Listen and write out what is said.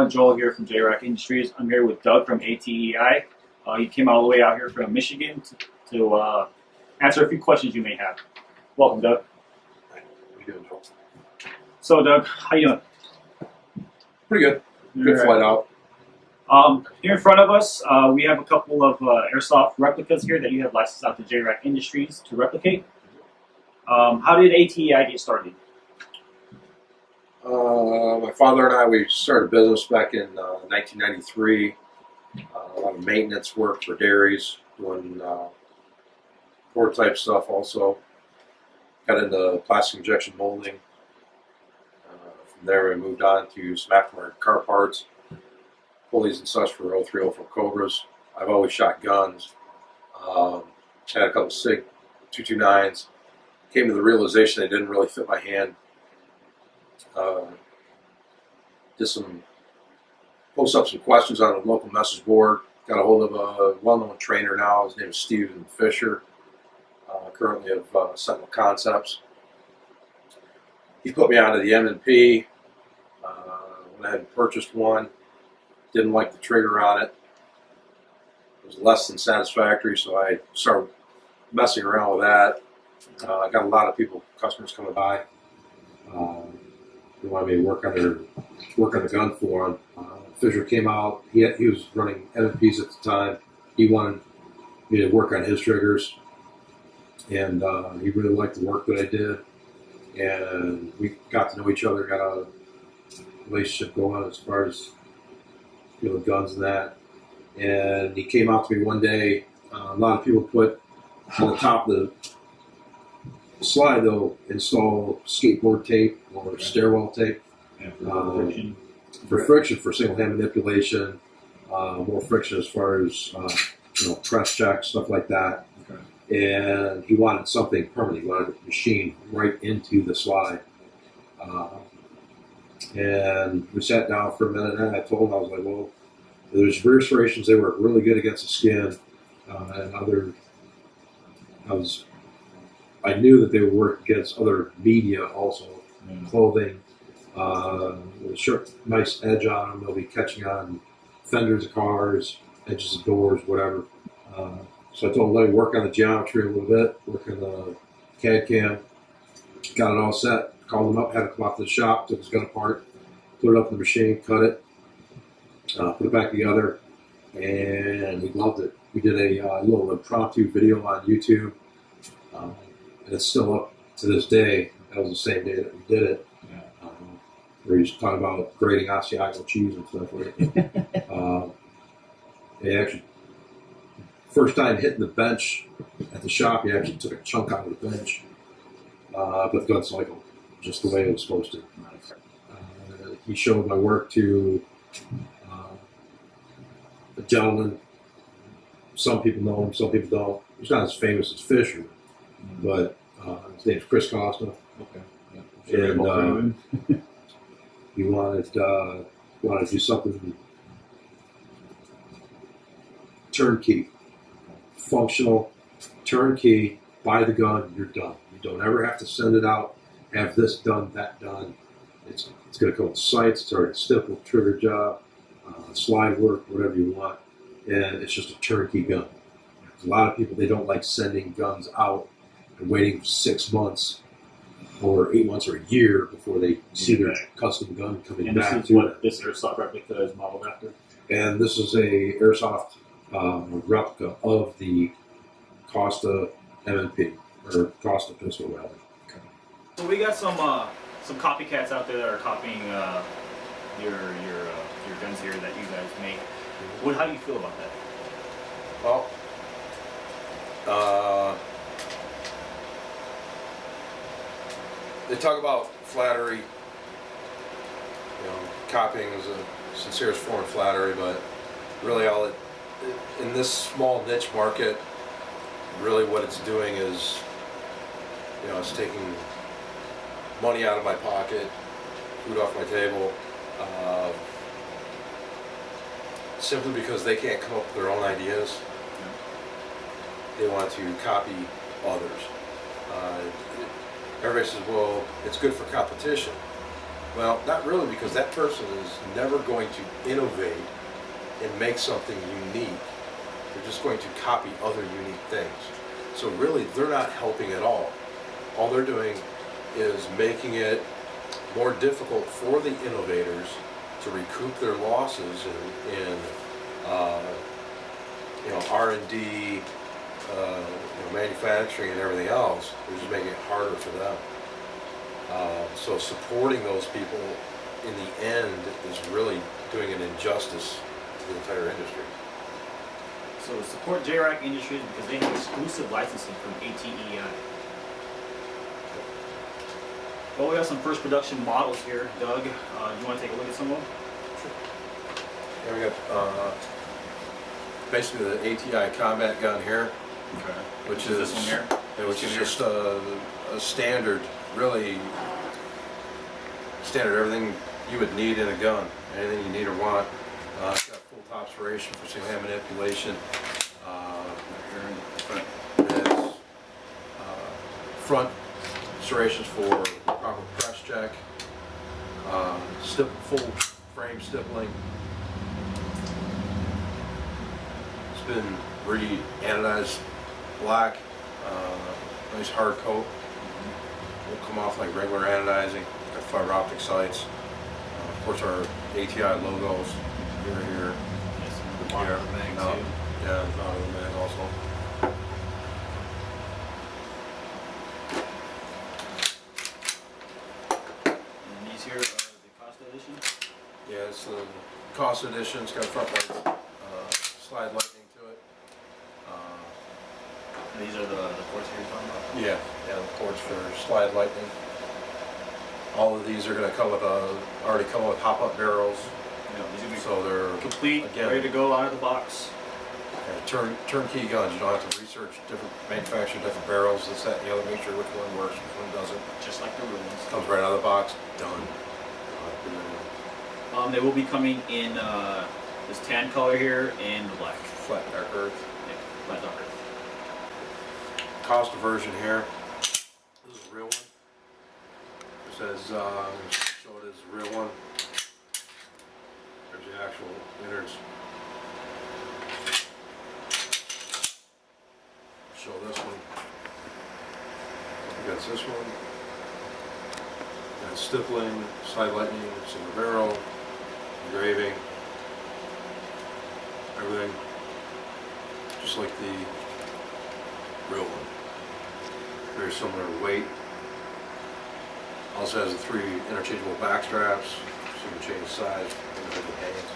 everyone, Joel here from ATEi Industries. I'm here with Doug from ATEi. He came all the way out here from Michigan to answer a few questions you may have. Welcome, Doug. How you doing, Joel? So, Doug, how you doing? Pretty good. Good flight out. Here in front of us, we have a couple of airsoft replicas here that you have licensed out to ATEi Industries to replicate. How did ATEi get started? My father and I, we started a business back in 1993. A lot of maintenance work for dairies, doing prototype stuff also. Got into plastic injection molding. From there, we moved on to some aftermarket car parts, pulleys and such for 0304 Cobras. I've always shot guns. Had a couple SIG 229s. Came to the realization they didn't really fit my hand. Post up some questions on a local message board. Got a hold of a well-known trainer now. His name is Steven Fisher, currently of Sentinel Concepts. He put me onto the M&P. When I had purchased one, didn't like the trigger on it. It was less than satisfactory, so I started messing around with that. I got a lot of customers coming by. They wanted me to work on the gun for him. Fisher came out. He was running M&Ps at the time. He wanted me to work on his triggers, and he really liked the work that I did. And we got to know each other, got a relationship going as far as guns and that. And he came out to me one day. A lot of people put on the top of the slide, they'll install skateboard tape or stairwell tape for friction, for single hand manipulation, more friction as far as press check, stuff like that. Okay. And he wanted something permanent. He wanted it machined right into the slide. And we sat down for a minute, and I told him, I was like, well, there's restorations, they work really good against the skin, and other. I knew that they would work against other media also, clothing, with a short, nice edge on them. They'll be catching on fenders of cars, edges of doors, whatever. So I told them, let me work on the geometry a little bit, work on the CAD CAM, got it all set, called them up, had to come out to the shop, took his gun apart, put it up in the machine, cut it, put it back together, and he loved it. We did a little impromptu video on YouTube. And it's still up to this day. That was the same day that we did it. Yeah. Where he's talking about grating Asiago cheese and stuff like that. He actually, first time hitting the bench at the shop, he actually took a chunk out of the bench. But the gun cycled just the way it was supposed to. He showed my work to a gentleman. Some people know him, some people don't. He's not as famous as Fisher, but his name's Chris Costa. Okay. Yeah. And he wanted to do something turnkey, functional, turnkey. Buy the gun, you're done. You don't ever have to send it out. Have this done, that done. It's going to come with sights. It's already stippled, trigger job, slide work, whatever you want, and it's just a turnkey gun. A lot of people, they don't like sending guns out and waiting 6 months or 8 months or a year before they see their custom gun coming back. And this is what this airsoft replica is modeled after? And this is a airsoft replica of the Costa M&P, or Costa pistol rather. Okay. So we got some copycats out there that are copying your guns here that you guys make. How do you feel about that? Well, they talk about flattery, copying is a sincerest form of flattery, but really in this small niche market, really what it's doing is, it's taking money out of my pocket, food off my table, simply because they can't come up with their own ideas. They want to copy others. Everybody says, well, it's good for competition. Well, not really, because that person is never going to innovate and make something unique. They're just going to copy other unique things. So really, they're not helping at all. All they're doing is making it more difficult for the innovators to recoup their losses in R&D, manufacturing and everything else. They're just making it harder for them. So supporting those people in the end is really doing an injustice to the entire industry. So support JRAC Industries because they have exclusive licensing from ATEi. Well, we have some first production models here. Doug, do you want to take a look at some of them? Here we got basically the ATEi combat gun here, Okay. which is is this one here? which is just a standard, really standard, everything you would need in a gun, anything you need or want. It's got full top serration for single hand manipulation. Here in the front. It has front serrations for proper press check, full frame stippling. It's been re-anodized black, nice hard coat. Won't come off like regular anodizing. Got fiber optic sights. Of course, our ATEi logos here. Yes, and the bottom of the mag too. Yeah, the bottom of the mag also. And these here are the Costa edition. Yeah, it's the Costa edition. It's got front lights, slide lightning to it. And these are the ports here you're talking about. Yeah, the ports for slide lightning. All of these are going to come with already come with hop-up barrels, Yeah, these are gonna be so they're complete, again, ready to go out of the box. turnkey guns. You don't have to research manufacture different barrels, this, that, and the other. Make sure which one works, which one doesn't. Just like the real ones. Comes right out of the box, done. They will be coming in this tan color here and the black. Flat dark earth. Yeah, flat dark. Costa version here. This is a real one. It says, show it as a real one. There's the actual innards. Show this one. We got this one. Got stippling, slide lightning, single barrel, engraving, everything. Just like the real one. Very similar weight. Also has the 3 interchangeable back straps, so you can change size, individual hands.